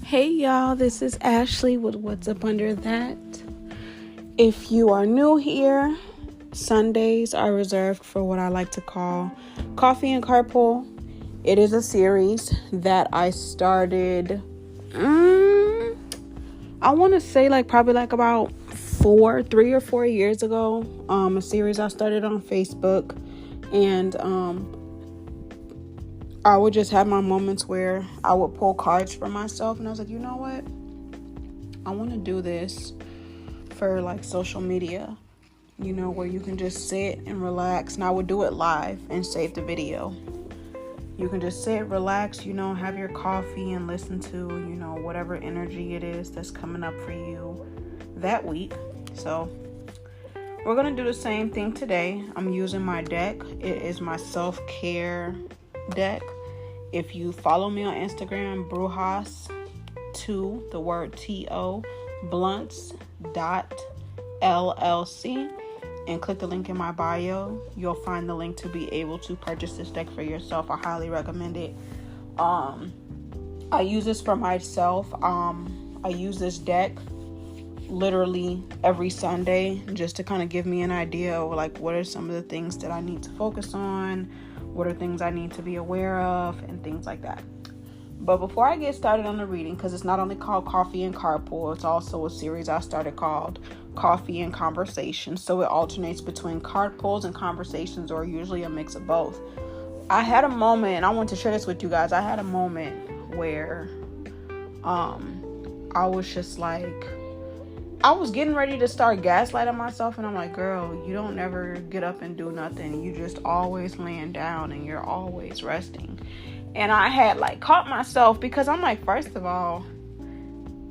Hey y'all, this is Ashley with What's Up Under That. If you are new here, Sundays are reserved for what I like to call Koffee and Kardpull. It is a series that I started, I want to say probably about 3 or 4 years ago. A series I started on Facebook, and I would just have my moments where I would pull cards for myself, and I was like, you know what? I want to do this for social media, where you can just sit and relax. And I would do it live and save the video. You can just sit, relax, have your coffee and listen to, whatever energy it is that's coming up for you that week. So we're going to do the same thing today. I'm using my deck. It is my self-care deck. If you follow me on Instagram, Brujas2, the word T-O, blunts.llc, and click the link in my bio, you'll find the link to be able to purchase this deck for yourself. I highly recommend it. I use this for myself. I use this deck literally every Sunday just to kind of give me an idea of what are some of the things that I need to focus on, what are things I need to be aware of, and things like that. But before I get started on the reading, because it's not only called Koffee and Kardpull, it's also a series I started called Coffee and Conversation. So it alternates between card pulls and conversations, or usually a mix of both. I had a moment, and I want to share this with you guys. I had a moment where I was just I was getting ready to start gaslighting myself, and I'm like, girl, you don't never get up and do nothing. You just always laying down and you're always resting. And I had caught myself, because I'm first of all,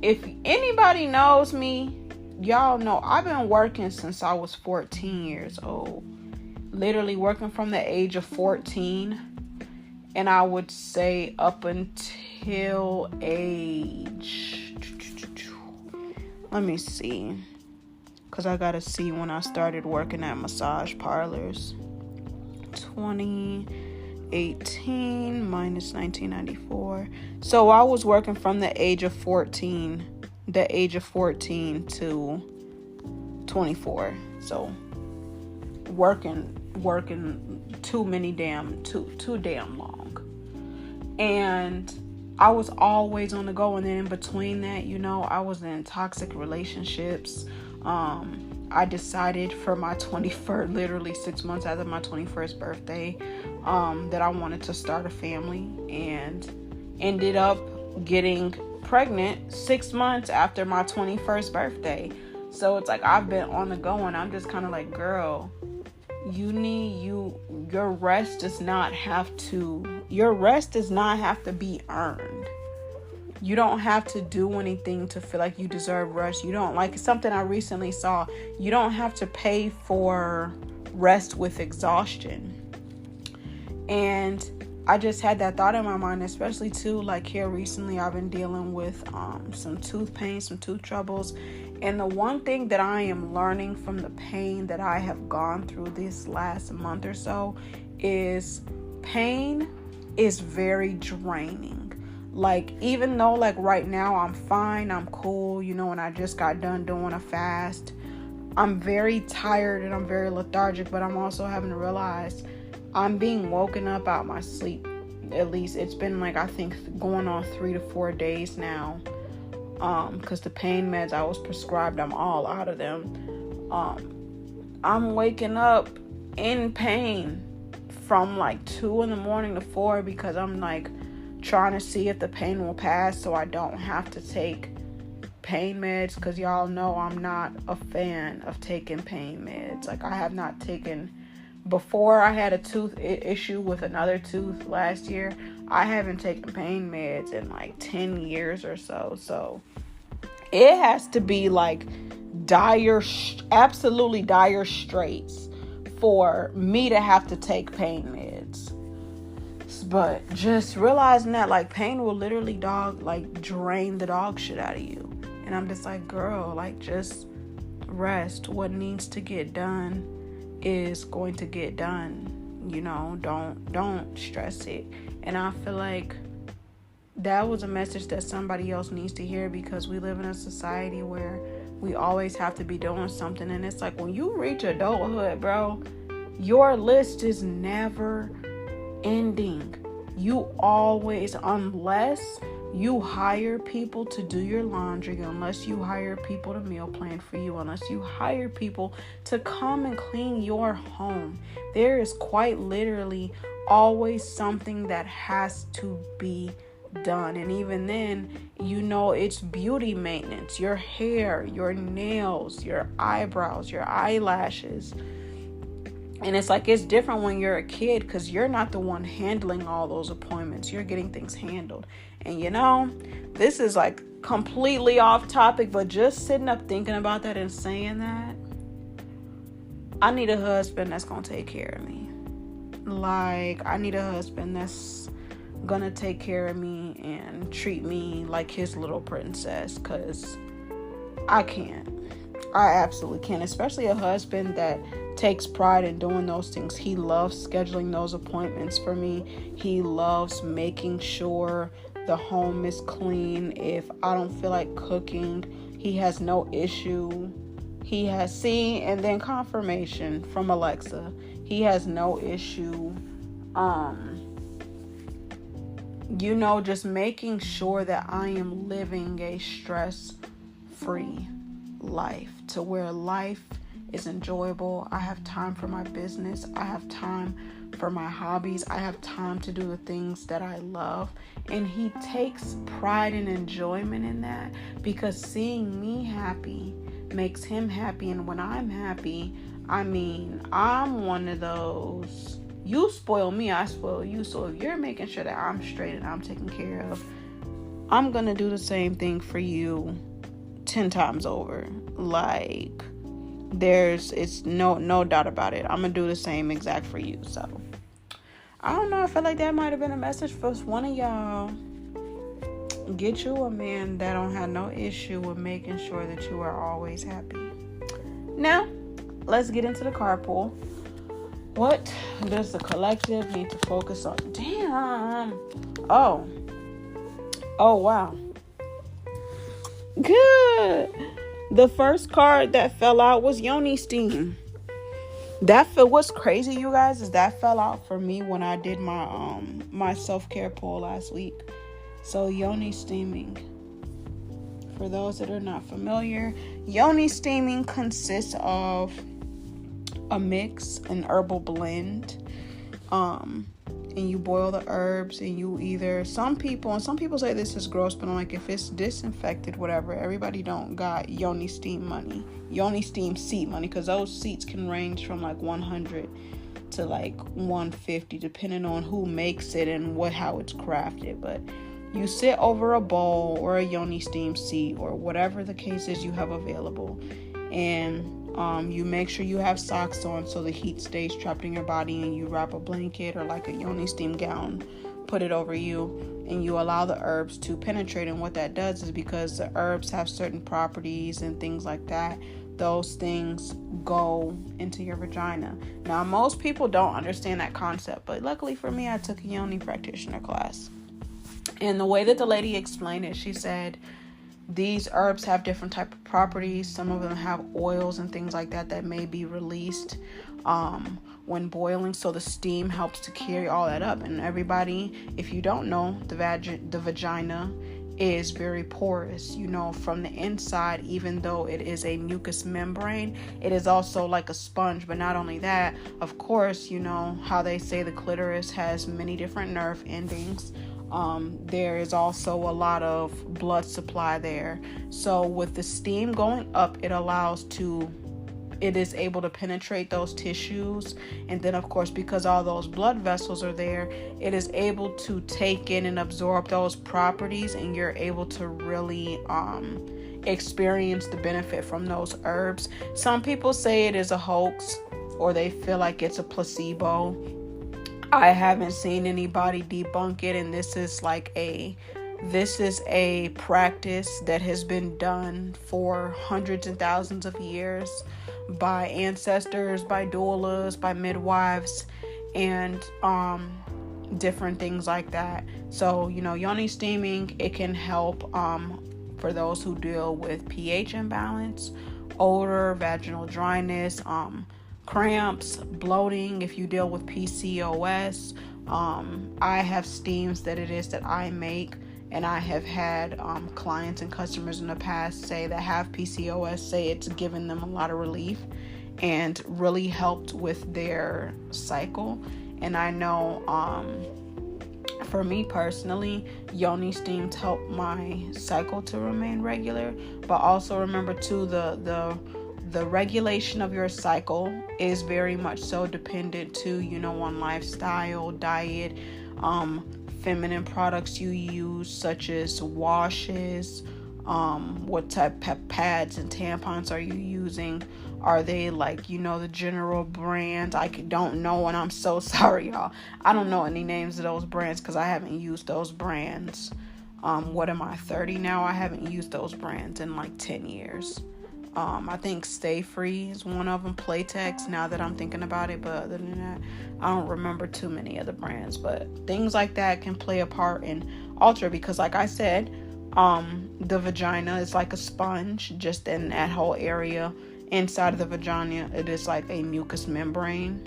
if anybody knows me, y'all know I've been working since I was 14 years old. Literally working from the age of 14. And I would say up until age... Let me see, because I gotta see when I started working at massage parlors. 2018 minus 1994. So I was working from the age of 14 to 24. So working too damn long. And I was always on the go, and then in between that, I was in toxic relationships. I decided for my 21st, literally 6 months after my 21st birthday, that I wanted to start a family, and ended up getting pregnant 6 months after my 21st birthday. So it's I've been on the go, and I'm just kind of girl, your rest does not have to be earned. You don't have to do anything to feel like you deserve rest. You don't, something I recently saw, you don't have to pay for rest with exhaustion. And I just had that thought in my mind, especially too, here recently I've been dealing with some tooth pain, some tooth troubles. And the one thing that I am learning from the pain that I have gone through this last month or so is pain is very draining. Even though right now I'm fine, I'm cool, and I just got done doing a fast, I'm very tired and I'm very lethargic, but I'm also having to realize I'm being woken up out my sleep. At least it's been I think going on 3 to 4 days now. Because the pain meds I was prescribed, I'm all out of them. I'm waking up in pain from 2 in the morning to 4, because I'm trying to see if the pain will pass so I don't have to take pain meds, because y'all know I'm not a fan of taking pain meds. I have not taken, before I had a tooth issue with another tooth last year, I haven't taken pain meds in 10 years or so. So it has to be absolutely dire straits for me to have to take pain meds. But just realizing that pain will literally drain the dog shit out of you. And I'm just girl, just rest. What needs to get done is going to get done. Don't stress it. And I feel that was a message that somebody else needs to hear, because we live in a society where we always have to be doing something. And it's like, when you reach adulthood, bro, your list is never ending. You always, unless you hire people to do your laundry, unless you hire people to meal plan for you, unless you hire people to come and clean your home, there is quite literally always something that has to be done. And even then, it's beauty maintenance, your hair, your nails, your eyebrows, your eyelashes. And it's like, it's different when you're a kid, because you're not the one handling all those appointments. You're getting things handled. And this is like completely off topic, but just sitting up thinking about that and saying that, I need a husband that's going to take care of me. Like, I need a husband that's going to take care of me and treat me like his little princess, because I can't. I absolutely can't. Especially a husband that takes pride in doing those things. He loves scheduling those appointments for me. He loves making sure the home is clean. If I don't feel like cooking, he has no issue. He has and then confirmation from Alexa. He has no issue. Just making sure that I am living a stress-free life, to where life is enjoyable. I have time for my business. I have time for my hobbies. I have time to do the things that I love. And he takes pride and enjoyment in that, because seeing me happy makes him happy. And when I'm happy, I'm one of those, you spoil me, I spoil you. So if you're making sure that I'm straight and I'm taken care of, I'm gonna do the same thing for you 10 times over. Like, it's no doubt about it. I'm gonna do the same exact for you. So I don't know, I feel like that might have been a message for one of y'all. Get you a man that don't have no issue with making sure that you are always happy. Now, let's get into the carpool. What does the collective need to focus on? Damn. Oh, wow. Good. The first card that fell out was Yoni steam. What's crazy, you guys, is that fell out for me when I did my my self-care poll last week. So Yoni steaming, for those that are not familiar, Yoni steaming consists of a mix, an herbal blend, and you boil the herbs, and you either, some people say this is gross, but I'm like, if it's disinfected, whatever, everybody don't got Yoni steam seat money, because those seats can range from like 100 to like 150 depending on who makes it and how it's crafted. But you sit over a bowl or a Yoni steam seat or whatever the case is you have available, and you make sure you have socks on so the heat stays trapped in your body, and you wrap a blanket or like a Yoni steam gown, put it over you, and you allow the herbs to penetrate. And what that does is, because the herbs have certain properties and things like that, those things go into your vagina. Now, most people don't understand that concept, but luckily for me, I took a Yoni practitioner class. And the way that the lady explained it, she said, these herbs have different type of properties. Some of them have oils and things like that may be released when boiling. So the steam helps to carry all that up. And everybody, if you don't know, the vagina is very porous, from the inside. Even though it is a mucous membrane, it is also like a sponge. But not only that, of course, how they say the clitoris has many different nerve endings. There is also a lot of blood supply there. So with the steam going up, it is able to penetrate those tissues. And then, of course, because all those blood vessels are there, it is able to take in and absorb those properties, and you're able to really experience the benefit from those herbs. Some people say it is a hoax, or they feel like it's a placebo. I haven't seen anybody debunk it, and this is a practice that has been done for hundreds and thousands of years by ancestors, by doulas, by midwives, and different things like that. So, yoni steaming, it can help for those who deal with pH imbalance, odor, vaginal dryness, cramps, bloating. If you deal with PCOS, I have steams that I make, and I have had clients and customers in the past say that have PCOS say it's given them a lot of relief and really helped with their cycle. And I know for me personally, yoni steams help my cycle to remain regular. But also remember too, the regulation of your cycle is very much so dependent to, on lifestyle, diet, feminine products you use, such as washes, what type of pads and tampons are you using? Are they like, the general brands? I don't know, and I'm so sorry, y'all. I don't know any names of those brands because I haven't used those brands. What am I, 30 now? I haven't used those brands in like 10 years. I think Stay Free is one of them, Playtex, now that I'm thinking about it. But other than that, I don't remember too many other brands. But things like that can play a part in alter, because like I said, the vagina is like a sponge. Just in that whole area inside of the vagina, it is like a mucous membrane.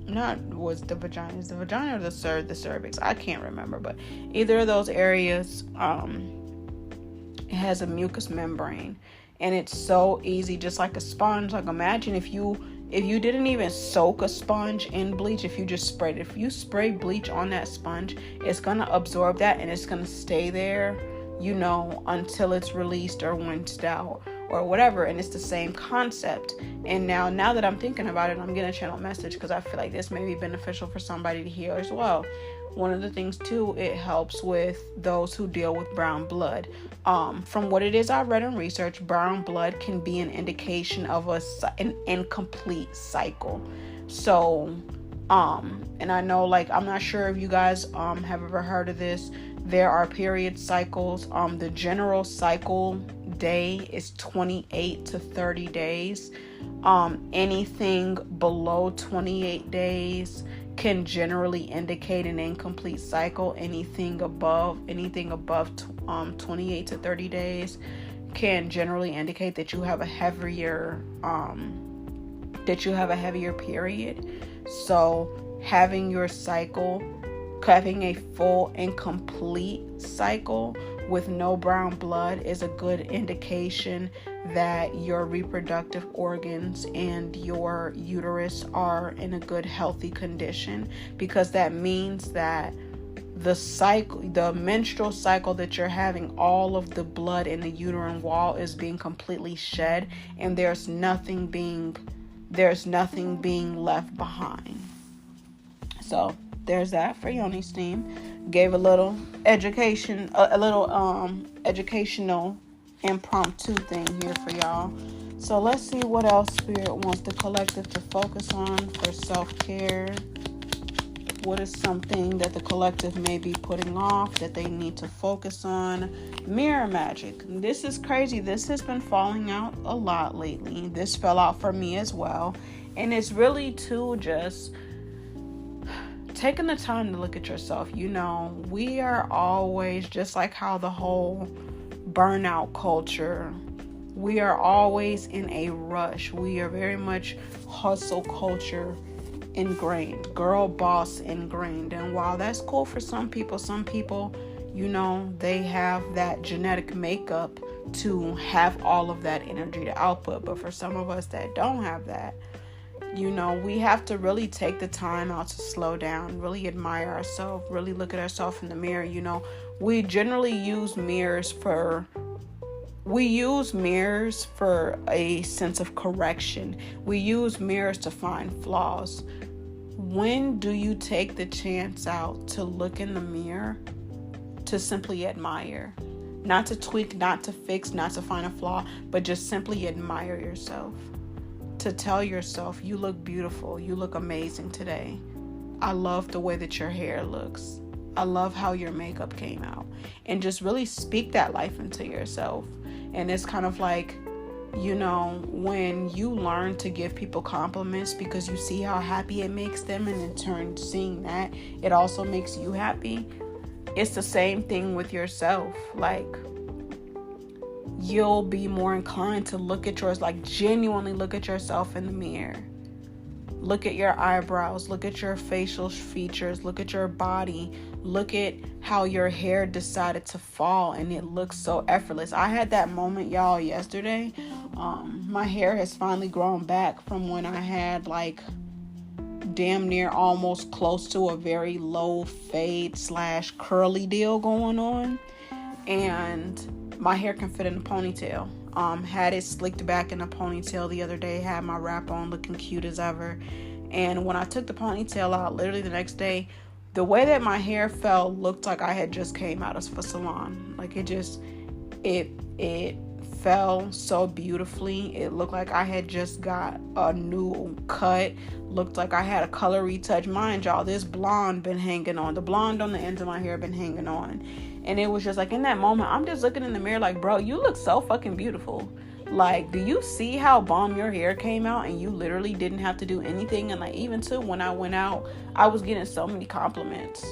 Not what's the vagina? Is the vagina or the cervix? I can't remember, but either of those areas, it has a mucous membrane, and it's so easy, just like a sponge. Like imagine if you didn't even soak a sponge in bleach, if you spray bleach on that sponge, it's gonna absorb that and it's gonna stay there, until it's released or rinsed out or whatever. And it's the same concept. And now that I'm thinking about it, I'm getting a channel message because I feel like this may be beneficial for somebody to hear as well. One of the things too, it helps with those who deal with brown blood. From what it is I read in research, brown blood can be an indication of an incomplete cycle. So, and I know, like, I'm not sure if you guys have ever heard of this. There are period cycles. The general cycle day is 28 to 30 days. Anything below 28 days can generally indicate an incomplete cycle. Anything above 28 to 30 days can generally indicate that you have a heavier period. So having a full and complete cycle with no brown blood is a good indication that your reproductive organs and your uterus are in a good, healthy condition, because that means that the menstrual cycle that you're having, all of the blood in the uterine wall is being completely shed, and there's nothing being left behind. So there's that for yoni steam. Gave a little educational impromptu thing here for y'all. So let's see what else Spirit wants the collective to focus on for self-care. What is something that the collective may be putting off that they need to focus on? Mirror magic. This is crazy. This has been falling out a lot lately. This fell out for me as well. And it's really too just taking the time to look at yourself. We are always, just like how the whole burnout culture, we are always in a rush. We are very much hustle culture ingrained, girl boss ingrained. And while that's cool for some people, they have that genetic makeup to have all of that energy to output. But for some of us that don't have that, we have to really take the time out to slow down, really admire ourselves, really look at ourselves in the mirror. We generally use mirrors for a sense of correction. We use mirrors to find flaws. When do you take the chance out to look in the mirror to simply admire? Not to tweak, not to fix, not to find a flaw, but just simply admire yourself. To tell yourself, you look beautiful, you look amazing today. I love the way that your hair looks. I love how your makeup came out. And just really speak that life into yourself. And it's kind of like, You know, when you learn to give people compliments because you see how happy it makes them, and in turn seeing that it also makes you happy, it's the same thing with yourself. Like, you'll be more inclined to look at yours, like genuinely look at yourself in the mirror. Look at your eyebrows, look at your facial features, look at your body, look at how your hair decided to fall and it looks so effortless. I had that moment, y'all, yesterday. My hair has finally grown back from when I had like damn near almost close to a very low fade / curly deal going on. And my hair can fit in a ponytail. Had it slicked back in a ponytail the other day, had my wrap on looking cute as ever. And when I took the ponytail out, literally the next day, the way that my hair fell looked like I had just came out of a salon. Like it fell so beautifully. It looked like I had just got a new cut. Looked like I had a color retouch. Mind y'all, this blonde been hanging on. The blonde on the ends of my hair been hanging on. And it was just like, in that moment, I'm just looking in the mirror like, bro, you look so fucking beautiful. Like, do you see how bomb your hair came out and you literally didn't have to do anything? And like, even too, when I went out, I was getting so many compliments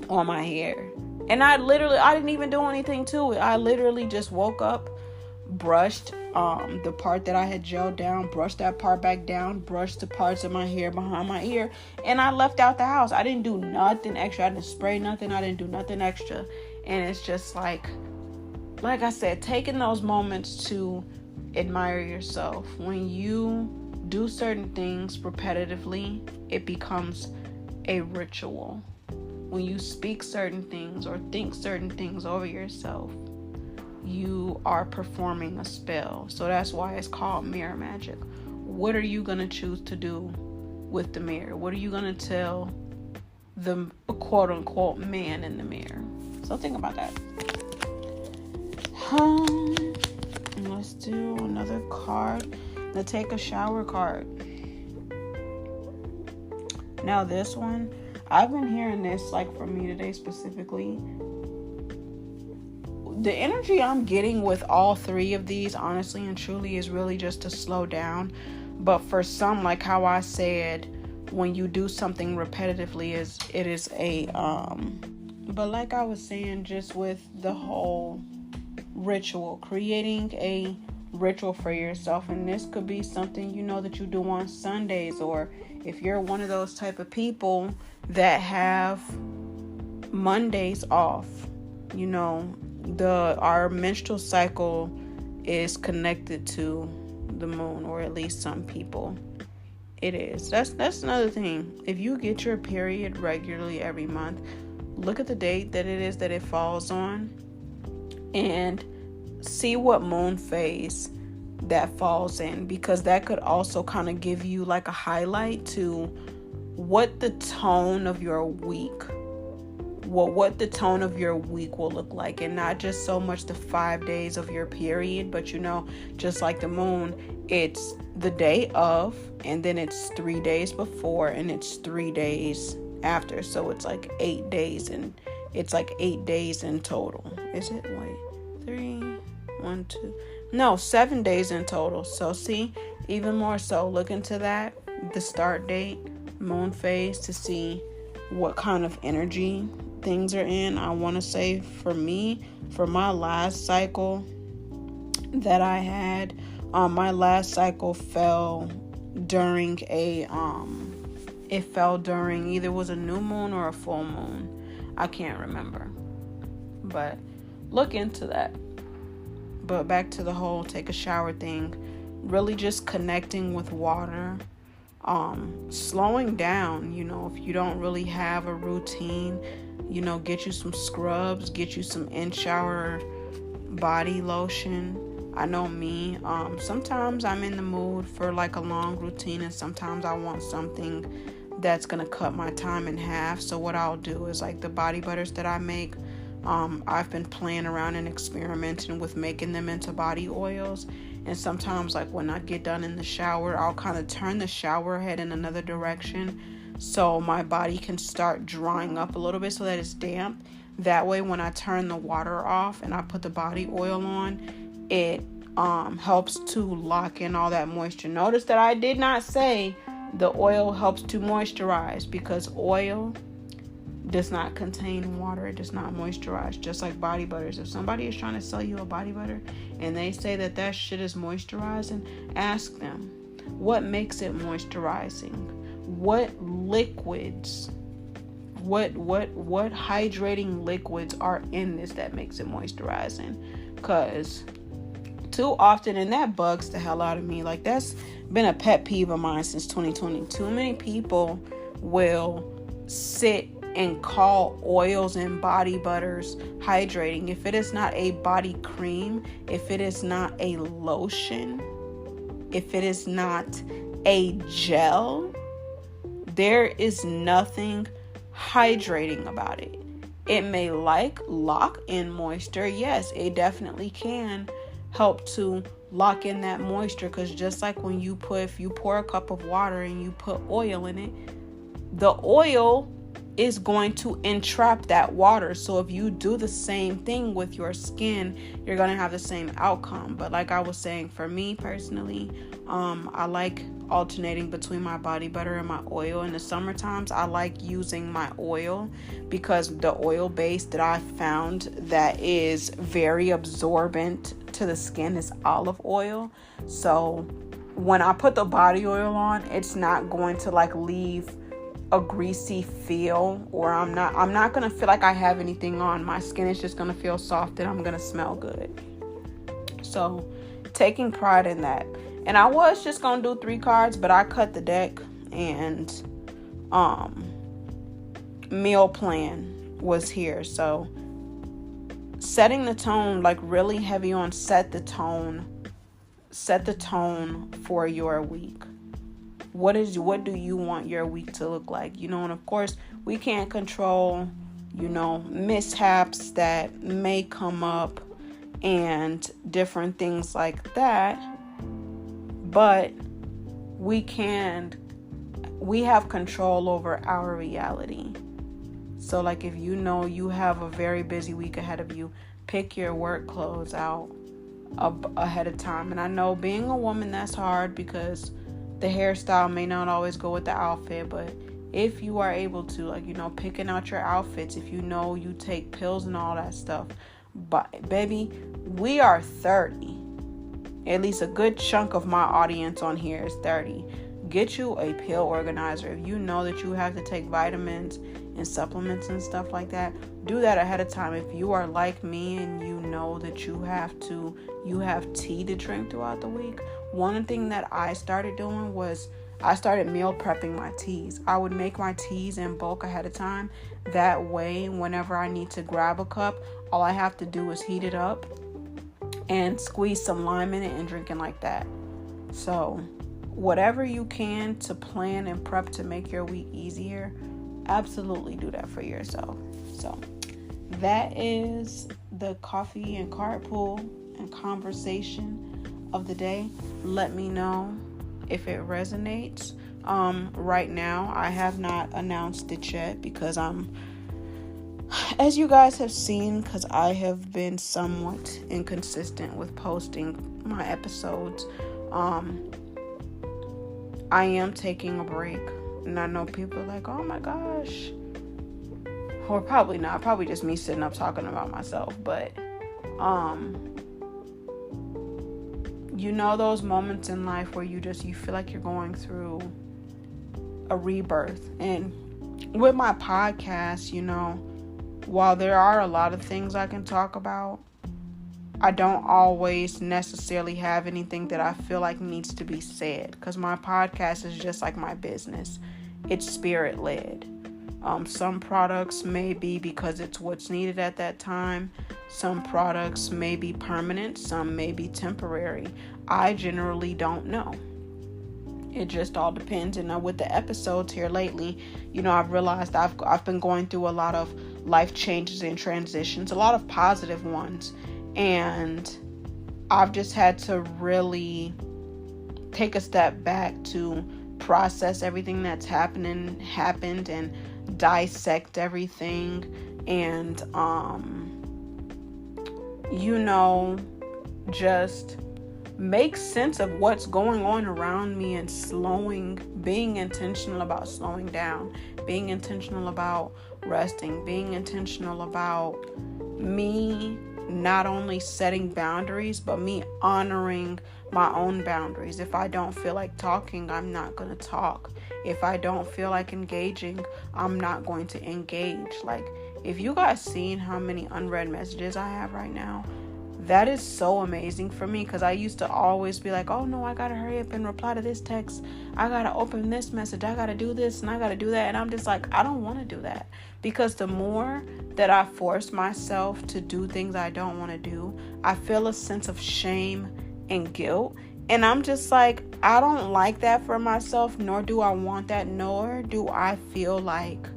on my hair. And I didn't even do anything to it. I literally just woke up, brushed the part that I had gelled down, brushed that part back down, brushed the parts of my hair behind my ear, and I left out the house. I didn't do nothing extra. I didn't spray nothing. I didn't do nothing extra. And it's just like I said, taking those moments to admire yourself. When you do certain things repetitively, it becomes a ritual. When you speak certain things or think certain things over yourself, you are performing a spell. So that's why it's called mirror magic. What are you going to choose to do with the mirror? What are you going to tell the quote unquote man in the mirror? So think about that. Let's do another card. The take a shower card. Now this one, I've been hearing this like from me today specifically. The energy I'm getting with all three of these, honestly and truly, is really just to slow down. But for some, like how I said, when you do something repetitively, but like I was saying, just with the whole ritual, creating a ritual for yourself. And this could be something, you know, that you do on Sundays, or if you're one of those type of people that have Mondays off, you know, our menstrual cycle is connected to the moon, or at least some people it is. That's another thing. If you get your period regularly every month, look at the date that it is that it falls on and see what moon phase that falls in, because that could also kind of give you like a highlight to what the tone of your week what the tone of your week will look like. And not just so much the 5 days of your period, but you know, just like the moon, it's the day of, and then it's 3 days before, and it's 3 days after. So it's like 8 days, and it's like 8 days in total. Is it? Wait, 7 days in total. So see, even more so, look into that, the start date, moon phase, to see what kind of energy things are in. I want to say for me, for my last cycle that I had, my last cycle fell during it fell during either was a new moon or a full moon. I can't remember, but look into that. But back to the whole take a shower thing, really just connecting with water, slowing down. You know, if you don't really have a routine, you know, get you some scrubs, get you some in-shower body lotion. I know me, sometimes I'm in the mood for like a long routine, and sometimes I want something that's gonna cut my time in half. So what I'll do is, like the body butters that I make, I've been playing around and experimenting with making them into body oils. And sometimes, like when I get done in the shower, I'll kind of turn the shower head in another direction so my body can start drying up a little bit so that it's damp. That way, when I turn the water off and I put the body oil on, it helps to lock in all that moisture. Notice that I did not say the oil helps to moisturize, because oil does not contain water. It does not moisturize, just like body butters. If somebody is trying to sell you a body butter and they say that shit is moisturizing, ask them, what makes it moisturizing? What liquids, what hydrating liquids are in this that makes it moisturizing? Because too often, and that bugs the hell out of me, like that's been a pet peeve of mine since 2020. Too many people will sit and call oils and body butters hydrating. If it is not a body cream, if it is not a lotion, if it is not a gel, there is nothing hydrating about it. It may lock in moisture. Yes, it definitely can help to lock in that moisture, because just like when if you pour a cup of water and you put oil in it, the oil is going to entrap that water. So if you do the same thing with your skin, you're going to have the same outcome. But like I was saying, for me personally, I like alternating between my body butter and my oil. In the summer times, I like using my oil, because the oil base that I found that is very absorbent to the skin is olive oil. So when I put the body oil on, it's not going to leave a greasy feel, or I'm not gonna feel like I have anything on. My skin is just gonna feel soft and I'm gonna smell good. So taking pride in that. And I was just gonna do 3 cards, but I cut the deck, and meal plan was here. So setting the tone, really heavy on set the tone for your week. What do you want your week to look like? And of course, we can't control, mishaps that may come up and different things like that. But we have control over our reality. So if you have a very busy week ahead of you, pick your work clothes out ahead of time. And I know being a woman, that's hard, because the hairstyle may not always go with the outfit, but if you are able to, picking out your outfits, if you take pills and all that stuff. But baby, we are 30. At least a good chunk of my audience on here is 30. Get you a pill organizer. If you know that you have to take vitamins and supplements and stuff like that, do that ahead of time. If you are like me and you know that you have tea to drink throughout the week, one thing that I started doing was I started meal prepping my teas. I would make my teas in bulk ahead of time. That way, whenever I need to grab a cup, all I have to do is heat it up and squeeze some lime in it and drink it like that. So whatever you can to plan and prep to make your week easier, absolutely do that for yourself. So that is the Coffee and Kardpull and conversation of the day. Let me know if it resonates. Right now, I have not announced it yet, because as you guys have seen, because I have been somewhat inconsistent with posting my episodes, I am taking a break. And I know people are like, oh my gosh. Or probably not. Probably just me sitting up talking about myself. But, those moments in life where you feel like you're going through a rebirth. And with my podcast, while there are a lot of things I can talk about, I don't always necessarily have anything that I feel like needs to be said, because my podcast is just like my business. It's spirit-led. Some products may be because it's what's needed at that time. Some products may be permanent. Some may be temporary. I generally don't know. It just all depends. And with the episodes here lately, I've realized I've been going through a lot of life changes and transitions, a lot of positive ones. And I've just had to really take a step back to process everything that's happened and dissect everything, and just make sense of what's going on around me and being intentional about slowing down, being intentional about resting, being intentional about me not only setting boundaries, but me honoring my own boundaries. If I don't feel like talking, I'm not going to talk. If I don't feel like engaging, I'm not going to engage. Like, if you guys seen how many unread messages I have right now, that is so amazing for me, because I used to always be like, oh no, I gotta hurry up and reply to this text, I gotta open this message, I gotta do this and I gotta do that. And I'm just like, I don't want to do that, because the more that I force myself to do things I don't want to do, I feel a sense of shame and guilt. And I'm just like, I don't like that for myself, nor do I want that, nor do I feel like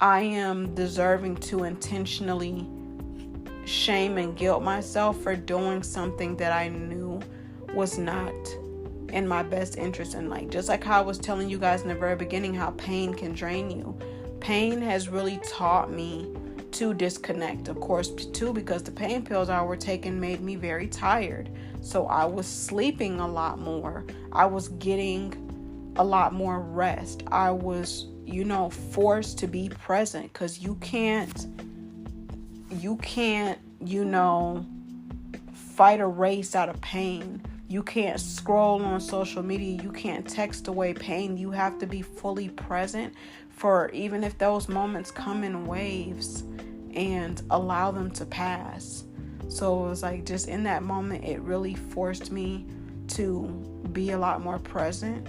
I am deserving to intentionally shame and guilt myself for doing something that I knew was not in my best interest. And like, just like how I was telling you guys in the very beginning, how pain can drain you. Pain has really taught me to disconnect, of course, too, because the pain pills I were taking made me very tired. So I was sleeping a lot more. I was getting a lot more rest. I was, forced to be present, because you can't, fight a race out of pain. You can't scroll on social media. You can't text away pain. You have to be fully present for even if those moments come in waves, and allow them to pass. So it was like, just in that moment, it really forced me to be a lot more present.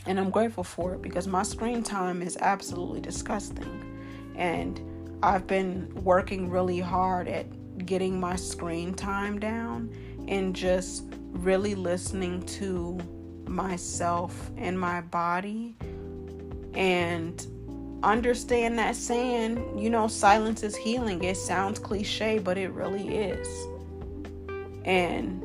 And I'm grateful for it, because my screen time is absolutely disgusting. And I've been working really hard at getting my screen time down, and just really listening to myself and my body, and understand that saying, silence is healing. It sounds cliche, but it really is. And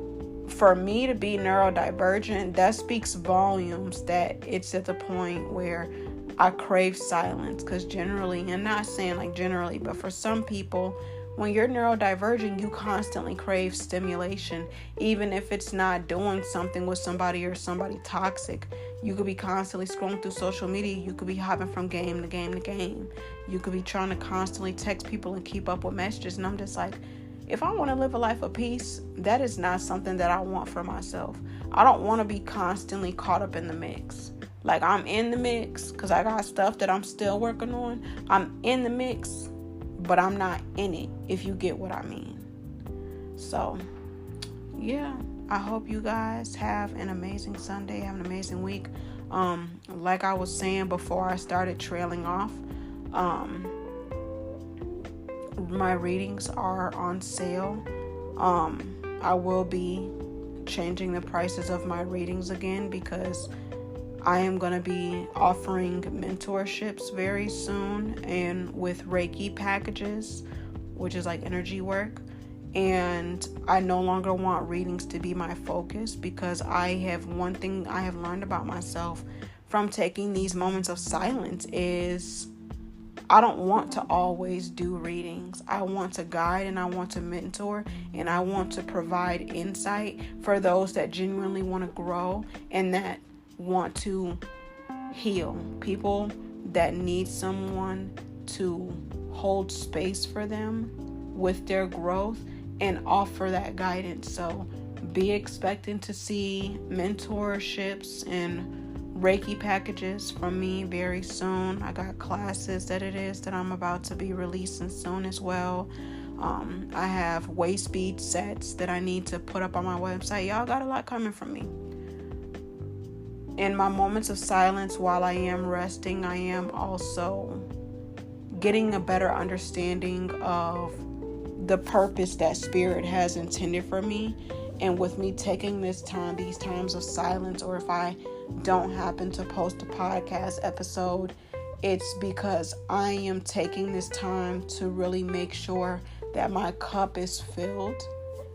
for me to be neurodivergent, that speaks volumes that it's at the point where I crave silence. Because generally, and not saying like generally, but for some people, when you're neurodivergent, you constantly crave stimulation. Even if it's not doing something with somebody or somebody toxic, you could be constantly scrolling through social media. You could be hopping from game to game to game. You could be trying to constantly text people and keep up with messages. And I'm just like, if I want to live a life of peace, that is not something that I want for myself. I don't want to be constantly caught up in the mix. Like, I'm in the mix because I got stuff that I'm still working on. I'm in the mix, but I'm not in it, if you get what I mean. So, yeah, I hope you guys have an amazing Sunday, have an amazing week. Like I was saying before I started trailing off, my readings are on sale. I will be changing the prices of my readings again, because I am going to be offering mentorships very soon, and with Reiki packages, which is like energy work. And I no longer want readings to be my focus, because one thing I have learned about myself from taking these moments of silence is I don't want to always do readings. I want to guide, and I want to mentor, and I want to provide insight for those that genuinely want to grow and that want to heal. People that need someone to hold space for them with their growth and offer that guidance. So be expecting to see mentorships and Reiki packages from me very soon. I got classes that I'm about to be releasing soon as well. I have waist speed sets that I need to put up on my website. Y'all got a lot coming from me. In my moments of silence, while I am resting, I am also getting a better understanding of the purpose that Spirit has intended for me. And with me taking these times of silence, or if I don't happen to post a podcast episode, it's because I am taking this time to really make sure that my cup is filled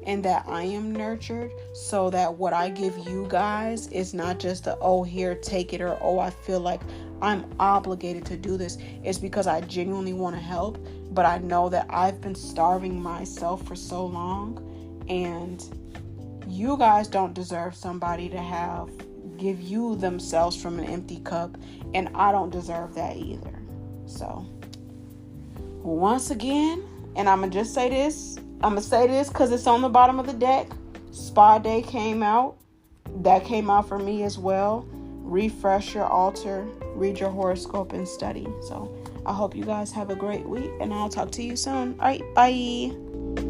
and that I am nurtured, so that what I give you guys is not just here, take it, or I feel like I'm obligated to do this. It's because I genuinely want to help, but I know that I've been starving myself for so long, and You guys don't deserve somebody to give you themselves from an empty cup, and I don't deserve that either. So, once again, and I'm going to just say this. I'm going to say this because it's on the bottom of the deck. Spa Day came out. That came out for me as well. Refresh your altar, read your horoscope, and study. So, I hope you guys have a great week, and I'll talk to you soon. All right, bye.